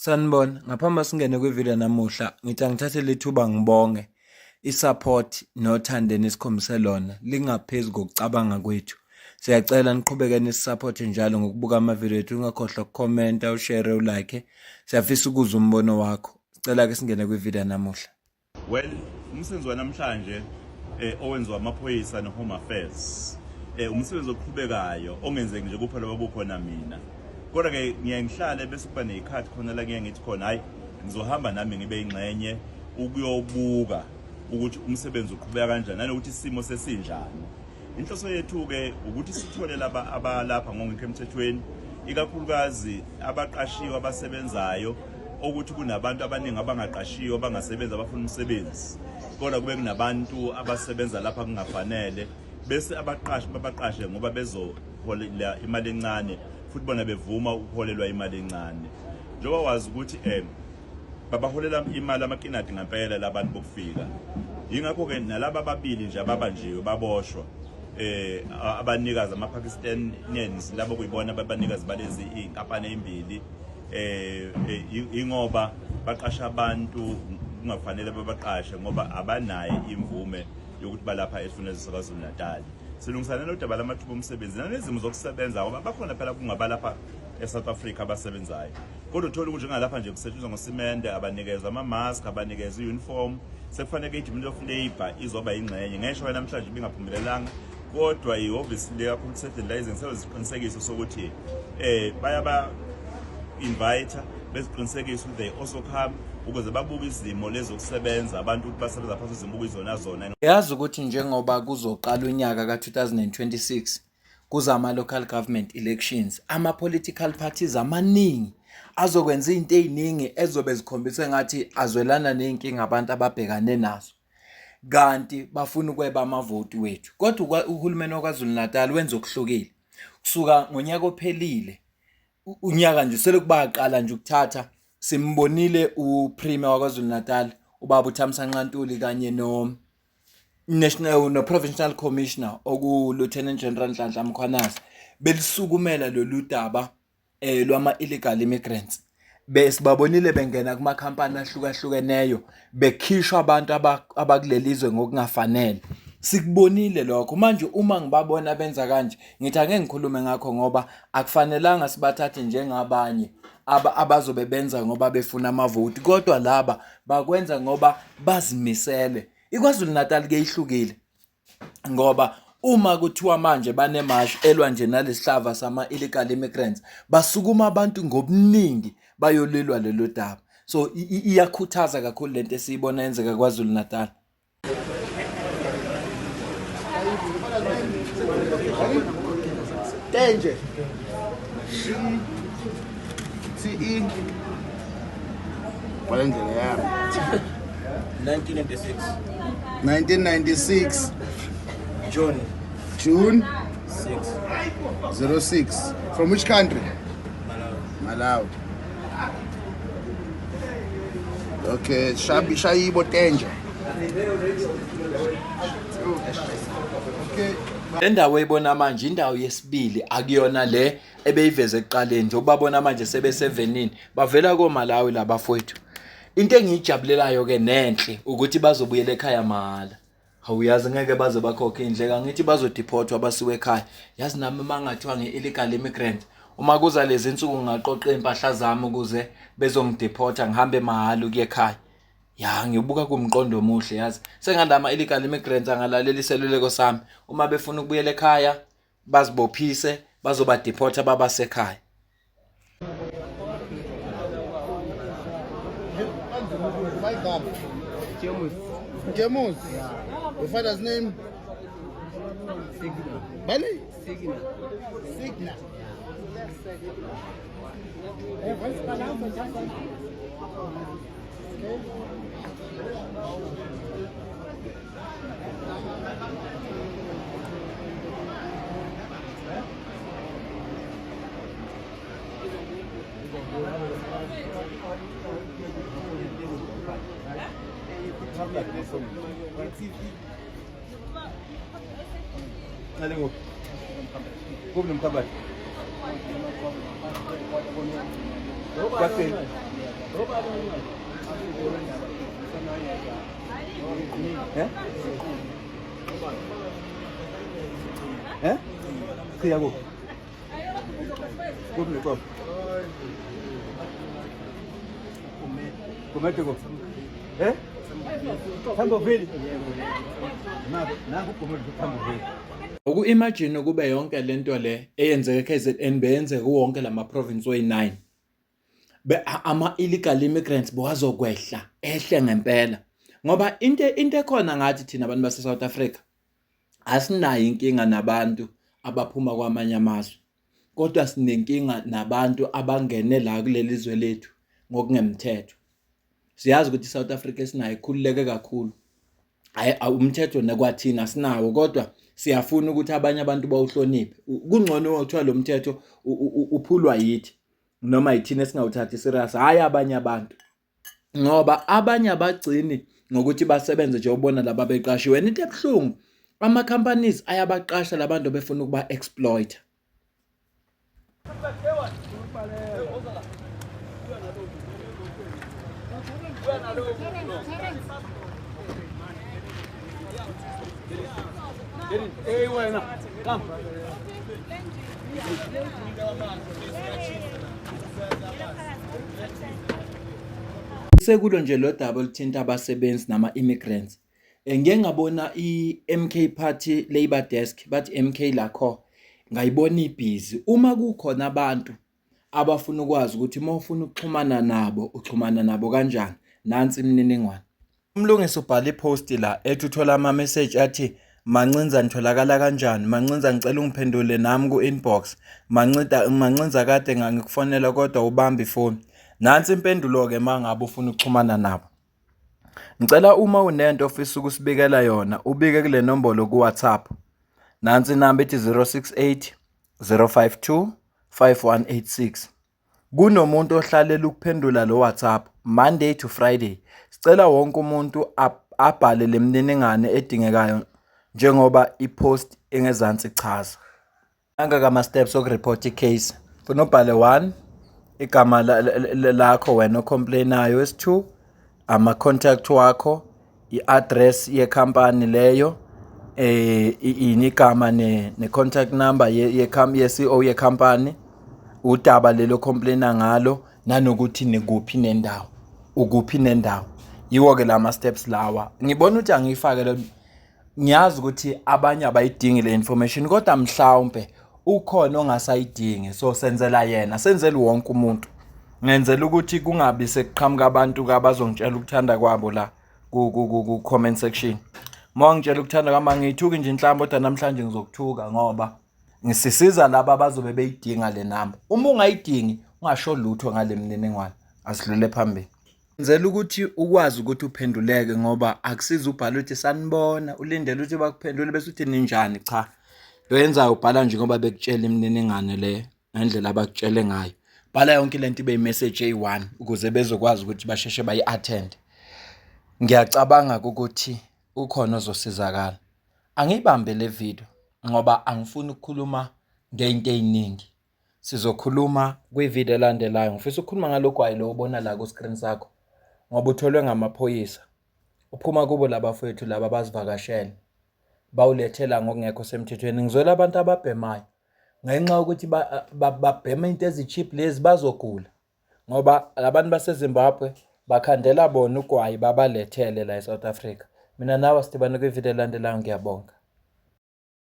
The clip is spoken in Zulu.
Sanibona, ngaphambi singene kwivideo namuhla, ngithi angithathe lethuba ngibonge i-support nothando nesikhombise lona lingaphezu kokucabanga kwethu. Siyacela niqhubeke nisupporte njalo ngokubuka amavideo ethu, ungakhohlwa ukukhomenta, ushare, ulike. Siyafisa ukuzwa umbono wakho. Sicela ke singene kwivideo namuhla. Well, umsebenzi wanamhlanje owenziwa amaphoyisa no-Home Affairs umsebenzi oqhubekayo ongenzeki nje kuphela babukhona mina. Kodwa ke ngiye ngihlale bese kuba nekhathi khona la ngiye ngithi khona hayi ngizohamba nami ngibe ingxenye ukuyobuka ukuthi umsebenzi uqhubeka kanjani nanokuthi isimo sesinjani. Inhloso yethu ke ukuthi sithole laba abalapha ngokho emthethweni, ikakhulukazi abaqashiwe abasebenzayo, ukuthi kunabantu abaningi abangaqashiwe abangasebenza abafuna umsebenzi. Kodwa kube kunabantu abasebenza lapha kungafanele bese abaqashi babaqashe ngoba bezoholela imali encane futhi bona bevuma ukuholelwa imali encane. Njengoba wazi ukuthi babaholela imali amakinati ngempela labantu bokufika. Yingakho ke nalabo ababili nje ababanjiwe baboshwa abanikazi ama-Pakistanians labo kuyibona abanikazi balezi inkampani ezimbili ingoba baqasha abantu kungafanele babaqashe ngoba abanaye imvume yokuthi balapha eSifundazwe saKwaZulu-Natal. Silungisana nodaba lamathuba omsebenzi nanezimo zokusebenza ngoba bakhona phela kungabalapha eSouth Africa abasebenzayo. Kodwa uthola ukuthi ngalapha nje kusetshenzwa ngosimende, abanikeza ama-mask, abanikeza i-uniform. Sekufanele iDepartment of Labour izoba ingxenye. Ngisho namhlanje bingaphumelelanga, kodwa i-office le-Public Safety and Licensing seyiqinisekisa sokuthi bayaba invite besiqinisekisa ukuthi they also come ukuze babuke izimo lezo kusebenza abantu ukuthi basebenza phansi izimo kuyizona. Yazi ukuthi njengoba kuzoqala unyaka ka-2026 kuzama local government elections, ama-political parties amaningi azokwenza izinto eziningi ezobe zikhombise ngathi azwelana nenkinga abantu ababhekane nazo, kanti bafuna ukweba amavoti wethu. Kodwa uhulumeni waKwaZulu-Natal wenza okuhlukile kusuka ngonyaka ophelile. Unyaka nje sele kubaqala nje ukuthatha simbonile uPremier waKwaZulu-Natal ubaba uThamsanqa Ntuli kanye no Provincial Commissioner oku-Lieutenant General Nhlanhla Mkhwanazi belisukumela lolu daba lwama-illegal immigrants. Besibabonile bengena kumakhampani ahlukahlukeneyo bekhishwa abantu abakulelizwe ngokungafanele. Sikubonile lokho manje. Uma ngibabona benza kanje ngithi angeke ngikhulume ngakho ngoba akufanelanga sibathathe njengabanye abazobe benza ngoba befuna amavoti, kodwa laba bakwenza ngoba bazimisele. iKwaZulu-Natal ke ihlukile ngoba uma kuthiwa manje banemash elwa nje nalesihlava sama-illegal immigrants, basukuma abantu ngobuningi bayolilwa lelo daba. So iyakhuthaza kakhulu lento esiyibona yenzeka kwaZulu-Natal. Danger. CE. Walendlela yami. 1996. 1996. June June 6. 06. From which country? Malawi. Malawi. Okay, Shayibo Danger. Okay. Le ndawo ebona manje indawo yesibili akuyona le ebeyiveze ekuqaleni nje. Ubabona manje sebesevenini bavela koMalawi labafowethu. Into engiyijabulelayo ke nenhle ukuthi bazobuyela ekhaya mahala. Awuyazi ngeke baze bakhokhe indleka, ngithi bazodiphotwa basiwe ekhaya. Yazi nami mangathiwa nge-illegal immigrant uma kuza lezi insuku ngaqoqa impahla zami ukuze bezongideporta ngihambe mahala ukuye ekhaya. Ya ngibuka kumqondo omuhle. Yazi sengalama illegal immigrants angalalela iseluleko sami, uma befuna ukubuyela ekhaya bazibophise bazoba deporta babase ekhaya. Jamus. Your father's name? Signa. Bali? Signa. Signa. Nalingo. Problem kabali. Kwaphela. Khiya kuphi? Kuphi Liqoqo? Kumede kuphi? Thamboville. Nangu Kumede Thamboville. Uku-imagine kube yonke lento le eyenzeka eKZN beyenzeka wonke lama province oyi9. Ama-illegal immigrants bowazokwehla ehle ngempela ngoba into ekhona ngathi thina abantu base South Africa asinayo inkinga nabantu abaphuma kwamanye amazwe kodwa sinenkinga nabantu abangene la kuleli zwe lethu ngokungemthetho. Siyazi ukuthi South Africa sinayo ikhululeke kakhulu. Umthetho nekwathina sinawo kodwa siyafuna ukuthi abanye abantu bawuhloniphe. Kungcono ukuthiwa lo mthetho uphulwa yithi noma yithina esingawuthathi serious hayi abanye abantu ngoba abanye abagcini ngokuthi basebenze nje ubona laba beqashiwe into ebhlungu ama companies ayabaqasha labantu befuna ukuba exploit. Hey wena come sekulo nje lo double thinta abasebenzi nama immigrants. Ngeke ngabona iMK Party Labour Desk bathi MK lakho ngayibona ibhizi uma kukhona abantu abafuna ukwazi ukuthi uma ufuna ukuxhumana nabo uxhumana nabo kanjani. Nansi imininingwane. Umlungisi ubhala ipost la ethi uthola ama message athi Mancinza nitholakala kanjani? Mancinza ngicela ungiphendule nami ku inbox. Mancinza kade ngikufonela kodwa ubamba ifoni. Nansi impendulo ke mangabe ufuna ukuxhumana nabo. Ngicela uma unento ofisa ukusibikela yona ubike kule nombolo ku WhatsApp. Nansi inamba ethi 068 052 5186. Kunomuntu ohlalela ukuphendula lo WhatsApp Monday to Friday. Sicela wonke umuntu abhale lemininingane edingekayo njengoba ipost engezansi ichaza. Anga kama steps okureport icase. Funa ubhale 1 igama lakho wena ocomplainayo, 2 ama contact wakho, iaddress yecompany leyo, igama ne contact number ye CEO yecompany, udaba lelo complaina ngalo nanokuthi nikuphi nendawo, ukuphi nendawo. Yiwo ke lama steps lawa. Ngibona ukuthi angifake lo ngiyazi ukuthi abanye abayidingi le information kodwa mhlawumbe ukhona ongasayidingi so senzela yena senzela wonke umuntu ngenzela ukuthi kungabi sekuqhamuka abantu abazongitshela ukuthanda kwabo la ku comment section. Mangitshela ukuthanda kwami ngithuki nje inhlambo kodwa namhlanje ngizokuthuka ngoba ngisisiza laba abazobe beyidinga le namba. Uma ungayidingi ungasho lutho ngale mininingwane asidlule phambili. Ngenzela ukuthi ukwazi ukuthi uphenduleke ngoba akusiza ubhala ukuthi sanibona ulindele ukuthi bakuphendule bese uthi ninjani. Cha, lo yenza ubhala nje ngoba bekutshela imininingane le ngendlela abakutshele ngayo. Bhala yonke lento ibe imessage A1 ukuze bezokwazi ukuthi basheshe bayi-attend. Ngiyacabanga ukuthi ukhona ozosizakala. Angibambe le video ngoba angifuni ukukhuluma ngento eziningi. Sizokhuluma kwivideo elandelayo. Ngifisa ukukhuluma ngalokho ayilo ubona la ku screen sakho. Ngoba utholwe ngamaphoyisa. Uphuma kubo labafowethu laba abazivakashela. Bawulethela ngokungekho semthethweni. Ngizwela abantu ababhemayo. Ngenxa ukuthi babhema into ezicheap lezi bazogula. Ngoba labantu baseZimbabwe bakhandela bona ugwayi babalethele la eSouth Africa. Mina nawe sidibane kwivideo elandelayo ngiyabonga.